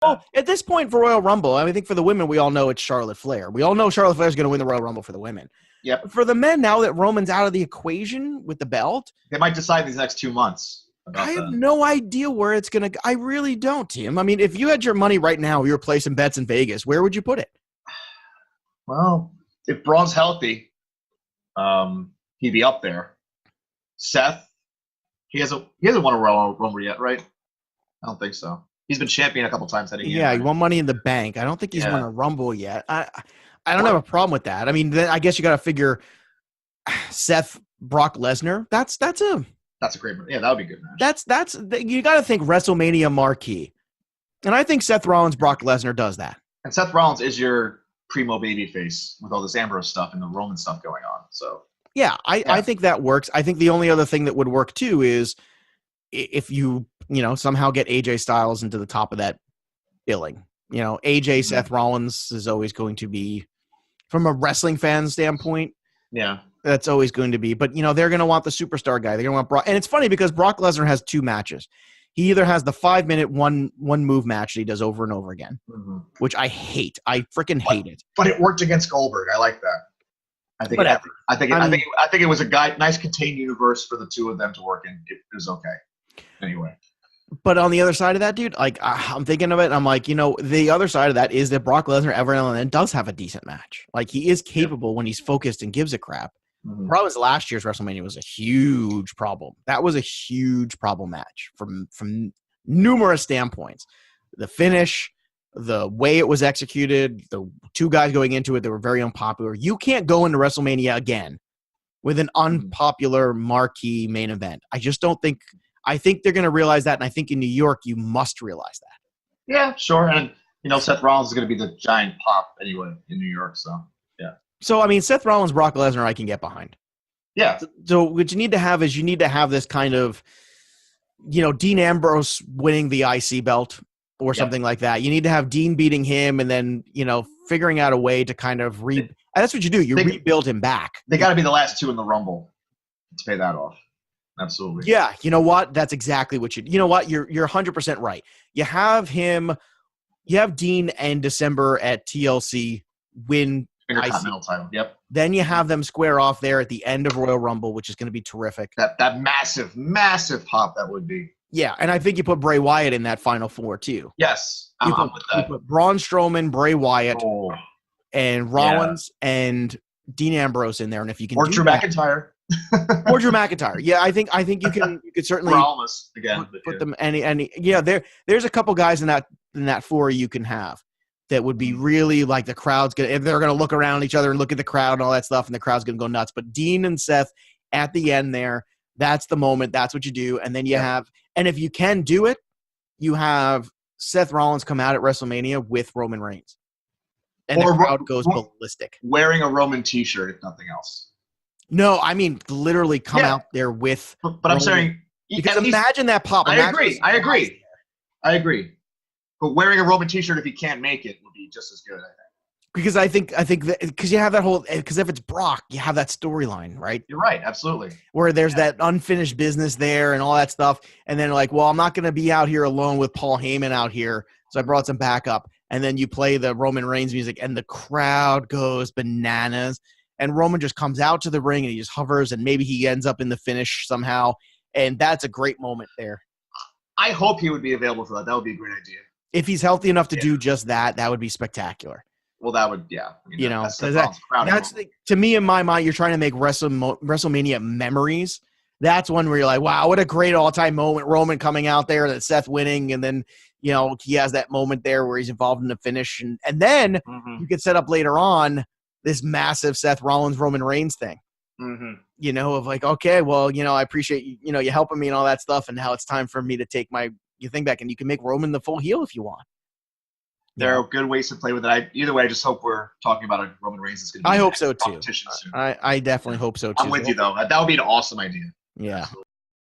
Well, at this point for Royal Rumble, I think for the women, we all know it's Charlotte Flair. We all know Charlotte Flair is going to win the Royal Rumble for the women. Yep. But for the men, now that Roman's out of the equation with the belt, they might decide these next 2 months. I have no idea where it's going to go. I really don't, Tim. I mean, if you had your money right now, you were placing bets in Vegas, where would you put it? Well, if Braun's healthy, he'd be up there. Seth, he hasn't won a Royal Rumble yet, right? I don't think so. He's been champion a couple times. Yeah, he won Money in the Bank. I don't think he's won a Rumble yet. I don't have a problem with that. I mean, I guess you got to figure Seth, Brock Lesnar. That's him. That's a great – yeah, that would be a good match. That's you got to think WrestleMania marquee. And I think Seth Rollins, Brock Lesnar does that. And Seth Rollins is your primo babyface with all this Ambrose stuff and the Roman stuff going on. So yeah, I think that works. I think the only other thing that would work too is if you somehow get AJ Styles into the top of that billing. AJ Seth Rollins is always going to be, from a wrestling fan standpoint. Yeah. That's always going to be. But, they're going to want the superstar guy. They're going to want Brock. And it's funny because Brock Lesnar has 2 matches. He either has the 5-minute one move match that he does over and over again, which I hate. I freaking hate it. But it worked against Goldberg. I like that. I think it was a nice contained universe for the 2 of them to work in. It was okay. Anyway. But on the other side of that, dude, like I'm thinking of it, and I'm like, the other side of that is that Brock Lesnar every now and then does have a decent match. Like he is capable when he's focused and gives a crap. The problem is last year's WrestleMania was a huge problem. That was a huge problem match from numerous standpoints. The finish, the way it was executed, the 2 guys going into it that were very unpopular. You can't go into WrestleMania again with an unpopular marquee main event. I just don't think. I think they're going to realize that, and I think in New York you must realize that. Yeah, sure. And Seth Rollins is going to be the giant pop anyway in New York. So yeah. So I mean, Seth Rollins, Brock Lesnar, I can get behind. Yeah. So what you need to have is this kind of, Dean Ambrose winning the IC belt or something like that. You need to have Dean beating him, and then figuring out a way to kind of that's what you do. You rebuild him back. They got to be the last 2 in the Rumble to pay that off. Absolutely. Yeah, you know what? That's exactly what you know what? You're 100% right. You have Dean and December at TLC win Intercontinental title. Yep. Then you have them square off there at the end of Royal Rumble, which is going to be terrific. That massive, massive pop that would be. Yeah, and I think you put Bray Wyatt in that Final 4 too. Yes, I'm with that. You put Braun Strowman, Bray Wyatt, and Rollins and Dean Ambrose in there, and if you can, Drew McIntyre. Or Drew McIntyre. Yeah, I think you could certainly Rollins again. Put them there's a couple guys in that 4 you can have that would be really like the crowd's they're gonna look around each other and look at the crowd and all that stuff, and the crowd's gonna go nuts. But Dean and Seth at the end there, that's the moment, that's what you do. And then you have, and if you can do it, you have Seth Rollins come out at WrestleMania with Roman Reigns. And the crowd goes ballistic. Wearing a Roman t-shirt, if nothing else. No, I mean literally come out there with. But I'm saying, because imagine that pop. I agree. But wearing a Roman t-shirt if he can't make it would be just as good, I think. Because I think that because you have that whole, because if it's Brock, you have that storyline, right? You're right, absolutely. Where there's that unfinished business there and all that stuff, and then like, well, I'm not going to be out here alone with Paul Heyman out here, so I brought some backup. And then you play the Roman Reigns music, and the crowd goes bananas. And Roman just comes out to the ring and he just hovers, and maybe he ends up in the finish somehow. And that's a great moment there. I hope he would be available for that. That would be a great idea. If he's healthy enough to do just that, that would be spectacular. Well, that would, that's to me, in my mind, you're trying to make WrestleMania memories. That's one where you're like, wow, what a great all-time moment. Roman coming out there, that Seth winning, and then, he has that moment there where he's involved in the finish. And then you could set up later on this massive Seth Rollins, Roman Reigns thing, of like, okay, well, I appreciate you helping me and all that stuff. And now it's time for me to take your thing back, and you can make Roman the full heel if you want. There are good ways to play with it. Either way, I just hope we're talking about a Roman Reigns that's going to be I hope so too. I definitely hope so too. I'm with you though. That would be an awesome idea. Yeah.